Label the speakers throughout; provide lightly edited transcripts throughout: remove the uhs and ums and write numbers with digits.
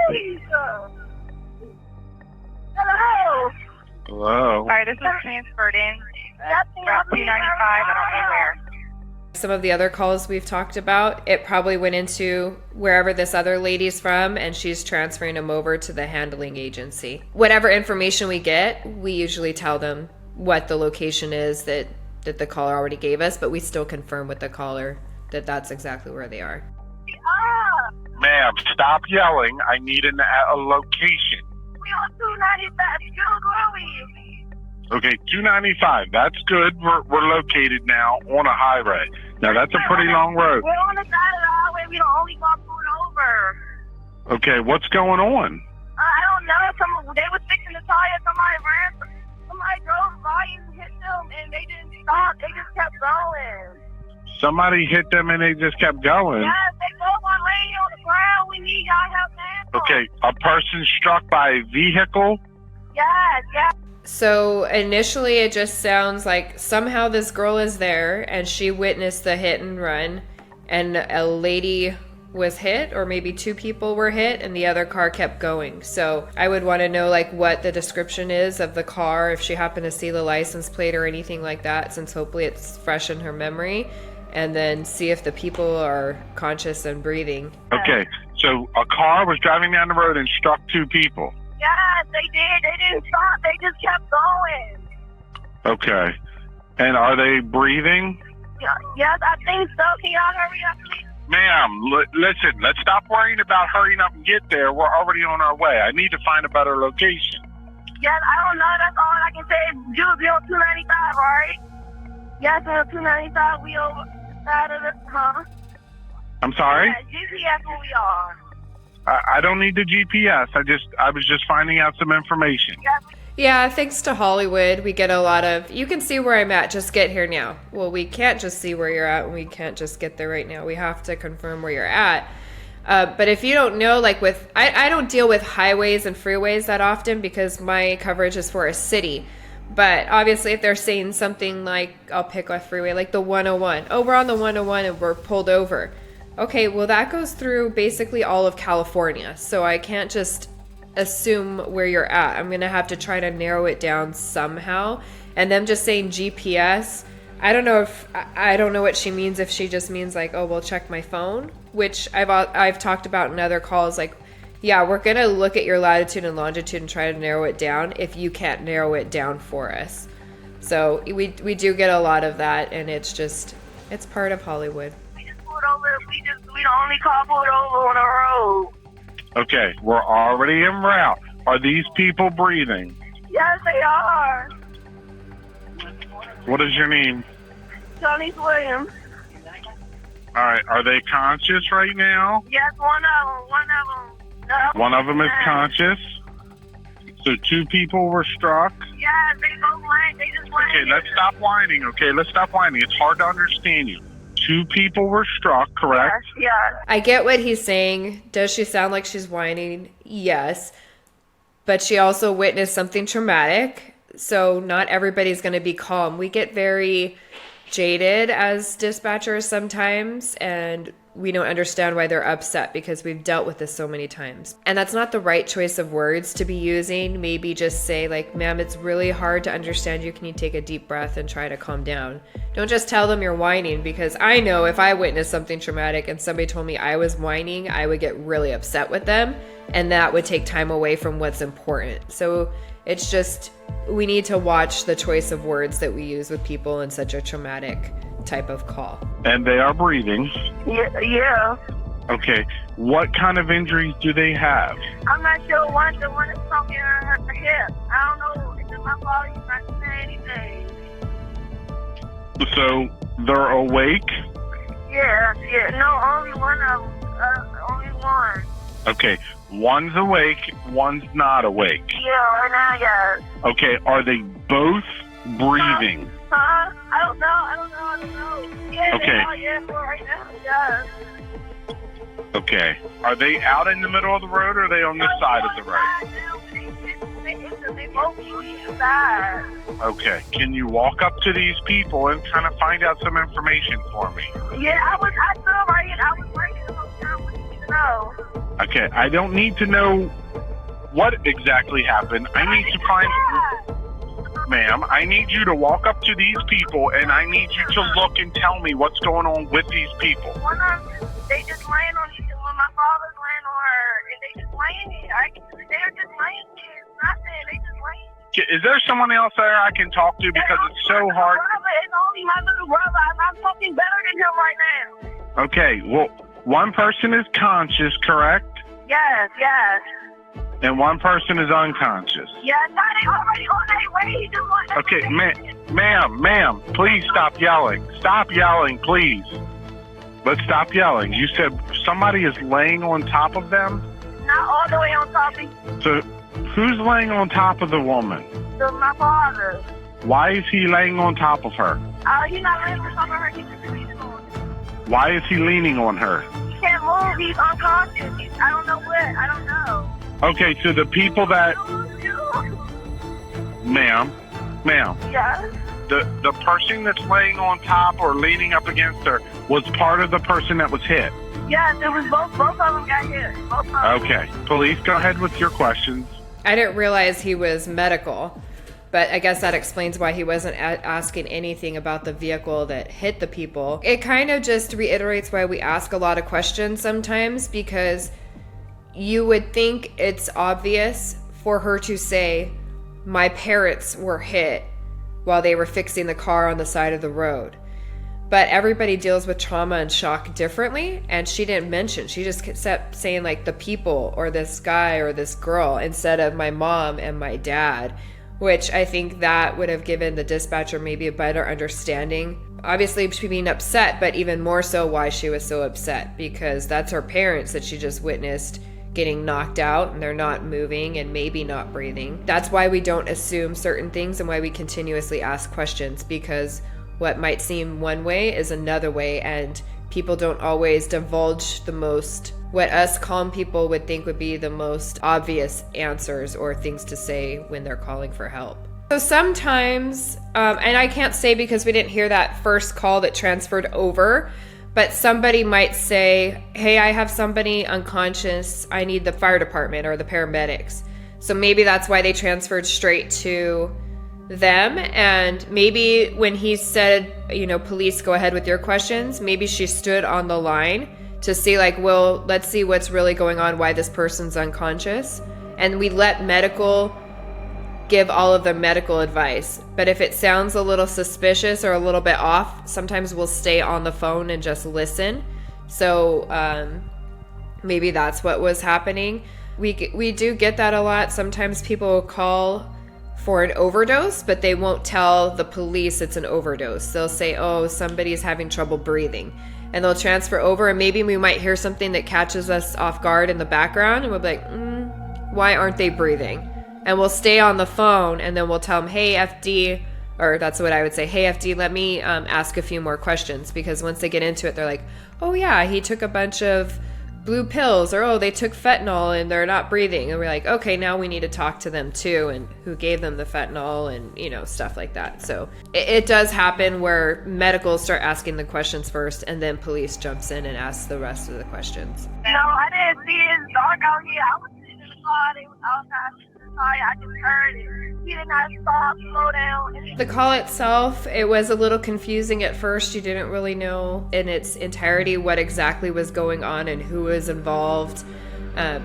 Speaker 1: please. Hello.
Speaker 2: Hello.
Speaker 3: Sorry, this was transferred in. About 295, I don't know where.
Speaker 4: Some of the other calls we've talked about, it probably went into wherever this other lady's from, and she's transferring them over to the handling agency. Whatever information we get, we usually tell them what the location is that the caller already gave us, but we still confirm with the caller that that's exactly where they are.
Speaker 2: Ma'am, stop yelling. I need a location.
Speaker 1: We on 295. Still going.
Speaker 2: Okay, 295. That's good. We're located now on a highway. Now, that's a pretty long road.
Speaker 1: We're on the side of the highway. We don't only got pulled over.
Speaker 2: Okay, what's going on?
Speaker 1: I don't know. They was fixing the tire. Somebody drove by and hit them, and they didn't stop. They just kept going.
Speaker 2: Somebody hit them and they just kept going.
Speaker 1: Yes, they drove one lady on the ground. We need y'all help now.
Speaker 2: Okay, a person struck by a vehicle?
Speaker 1: Yes, yes.
Speaker 4: So initially it just sounds like somehow this girl is there and she witnessed the hit and run, and a lady was hit, or maybe two people were hit, and the other car kept going. So I would want to know like what the description is of the car, if she happened to see the license plate or anything like that, since hopefully it's fresh in her memory, and then see if the people are conscious and breathing.
Speaker 2: Okay, so a car was driving down the road and struck two people.
Speaker 1: Yes, they did. They didn't stop. They just kept going.
Speaker 2: Okay. And are they breathing?
Speaker 1: Yes, I think so. Can y'all hurry up, please?
Speaker 2: Ma'am, listen, let's stop worrying about hurrying up and get there. We're already on our way. I need to find a better location.
Speaker 1: Yes, I don't know. That's all I can say. Jules, we on 295, right? Yes, we're on 295. We over the side of the,
Speaker 2: I'm sorry?
Speaker 1: Yeah, GPS where we are.
Speaker 2: I don't need the GPS. I was just finding out some information.
Speaker 1: Yes.
Speaker 4: Yeah, thanks to Hollywood, we get a lot of, you can see where I'm at, just get here now. Well, we can't just see where you're at, and we can't just get there right now. We have to confirm where you're at. But if you don't know, like I don't deal with highways and freeways that often because my coverage is for a city. But obviously if they're saying something like, I'll pick a freeway, like the 101. Oh, we're on the 101 and we're pulled over. Okay, well that goes through basically all of California. So I can't just assume where you're at. I'm going to have to try to narrow it down somehow. And them just saying GPS, I don't know what she means, if she just means like, oh, well, check my phone, which I've talked about in other calls. Like, yeah, we're going to look at your latitude and longitude and try to narrow it down if you can't narrow it down for us. So we do get a lot of that, and it's part of Hollywood.
Speaker 1: We just pulled over. We the only car pulled over on the road.
Speaker 2: Okay, we're already en route. Are these people breathing?
Speaker 1: Yes, they are.
Speaker 2: What is your name?
Speaker 1: Johnny Williams.
Speaker 2: All right, are they conscious right now?
Speaker 1: Yes, one of them.
Speaker 2: One of them is conscious. So two people were struck.
Speaker 1: Yes, they both went. They just went.
Speaker 2: Okay, let's stop whining. Okay, let's stop whining. It's hard to understand you. Two people were struck, correct?
Speaker 1: Yes.
Speaker 4: I get what he's saying. Does she sound like she's whining? Yes. But she also witnessed something traumatic. So not everybody's going to be calm. We get very jaded as dispatchers sometimes, and we don't understand why they're upset because we've dealt with this so many times. And that's not the right choice of words to be using. Maybe just say like, ma'am, it's really hard to understand you. Can you take a deep breath and try to calm down? Don't just tell them you're whining, because I know if I witnessed something traumatic and somebody told me I was whining, I would get really upset with them, and that would take time away from what's important. So it's just, we need to watch the choice of words that we use with people in such a traumatic type of call.
Speaker 2: And they are breathing.
Speaker 1: Yeah.
Speaker 2: Okay, what kind of injuries do they have?
Speaker 1: I'm not sure. The one that's talking her hip. I don't know. It's in my body. She's not saying anything.
Speaker 2: So they're awake?
Speaker 1: Yeah. No, only one of them. Only one.
Speaker 2: Okay, one's awake, one's not awake.
Speaker 1: Yeah, right now, yes.
Speaker 2: Okay, are they both breathing?
Speaker 1: Huh? I don't know. Yeah,
Speaker 2: Okay.
Speaker 1: they are, yeah, for right now, yes.
Speaker 2: Okay, are they out in the middle of the road, or are they on this side of the road?
Speaker 1: They both on the side.
Speaker 2: Okay, can you walk up to these people and kind of find out some information for me?
Speaker 1: Yeah, I stood right here. I was right in the hotel when he did the No.
Speaker 2: Okay, I don't need to know what exactly happened. I need to find... Ma'am, I need you to walk up to these people, and I need you to look and tell me what's going on with these people.
Speaker 1: They just laying on each other. My father's laying on her, and they just laying here. They're just laying here. It's nothing. They just laying.
Speaker 2: Is there someone else there I can talk to? Because it's so hard.
Speaker 1: It's only my little brother. I'm talking better than him right now.
Speaker 2: Okay, well, one person is conscious, correct?
Speaker 1: Yes.
Speaker 2: And one person is unconscious.
Speaker 1: Yes, they already on their way. He just want
Speaker 2: Okay, ma'am, please stop yelling. Stop yelling, please. Let's stop yelling. You said somebody is laying on top of them?
Speaker 1: Not all the way on top of me.
Speaker 2: So who's laying on top of the woman?
Speaker 1: My father.
Speaker 2: Why is he laying on top of her?
Speaker 1: He's not laying on top of her. He's just leaning on her.
Speaker 2: Why is he leaning on her?
Speaker 1: He can't move. He's unconscious. I don't know what. I don't know.
Speaker 2: Okay, so the people that... Ma'am.
Speaker 1: Yes.
Speaker 2: The person that's laying on top or leaning up against her was part of the person that was hit.
Speaker 1: Yes, it was both of them got hit. Both of them.
Speaker 2: Okay, police, go ahead with your questions.
Speaker 4: I didn't realize he was medical, but I guess that explains why he wasn't asking anything about the vehicle that hit the people. It kind of just reiterates why we ask a lot of questions sometimes, because you would think it's obvious for her to say, my parents were hit while they were fixing the car on the side of the road. But everybody deals with trauma and shock differently, and she didn't mention. She just kept saying, like, the people or this guy or this girl instead of my mom and my dad, which I think that would have given the dispatcher maybe a better understanding. Obviously, she being upset, but even more so why she was so upset, because that's her parents that she just witnessed getting knocked out and they're not moving and maybe not breathing. That's why we don't assume certain things and why we continuously ask questions, because what might seem one way is another way, and people don't always divulge the most, what us calm people would think would be the most obvious answers or things to say when they're calling for help. So sometimes, and I can't say because we didn't hear that first call that transferred over, but somebody might say, hey, I have somebody unconscious. I need the fire department or the paramedics. So maybe that's why they transferred straight to them. And maybe when he said, police, go ahead with your questions, maybe she stood on the line to see, like, well, let's see what's really going on, why this person's unconscious. And we let medical give all of the medical advice. But if it sounds a little suspicious or a little bit off, sometimes we'll stay on the phone and just listen. So maybe that's what was happening. We do get that a lot. Sometimes people call for an overdose, but they won't tell the police it's an overdose. They'll say, oh, somebody's having trouble breathing. And they'll transfer over, and maybe we might hear something that catches us off guard in the background, and we'll be like, why aren't they breathing? And we'll stay on the phone, and then we'll tell them, hey, FD, or that's what I would say, hey, FD, let me ask a few more questions. Because once they get into it, they're like, oh, yeah, he took a bunch of blue pills, or, oh, they took fentanyl, and they're not breathing. And we're like, okay, now we need to talk to them, too, and who gave them the fentanyl, and, stuff like that. So it does happen where medicals start asking the questions first, and then police jumps in and asks the rest of the questions.
Speaker 1: No, I didn't see it. It's dark out here. I was sitting in the car. They was outside. I just heard it. He did not stop, slow down.
Speaker 4: The call itself, it was a little confusing at first. You didn't really know in its entirety what exactly was going on and who was involved,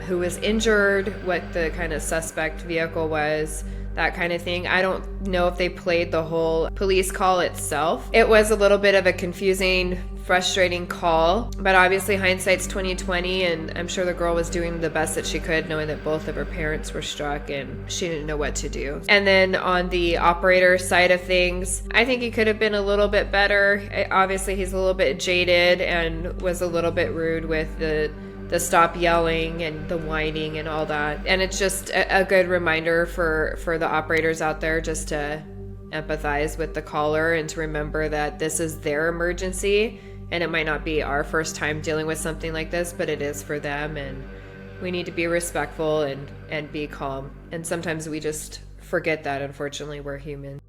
Speaker 4: who was injured, what the kind of suspect vehicle was, that kind of thing. I don't know if they played the whole police call itself. It was a little bit of a confusing, frustrating call, but obviously hindsight's 2020, and I'm sure the girl was doing the best that she could, knowing that both of her parents were struck and she didn't know what to do. And then on the operator side of things, I think he could have been a little bit better. Obviously he's a little bit jaded and was a little bit rude with the stop yelling and the whining and all that. And it's just a good reminder for the operators out there just to empathize with the caller and to remember that this is their emergency, and it might not be our first time dealing with something like this, but it is for them, and we need to be respectful and be calm. And sometimes we just forget that. Unfortunately, we're human.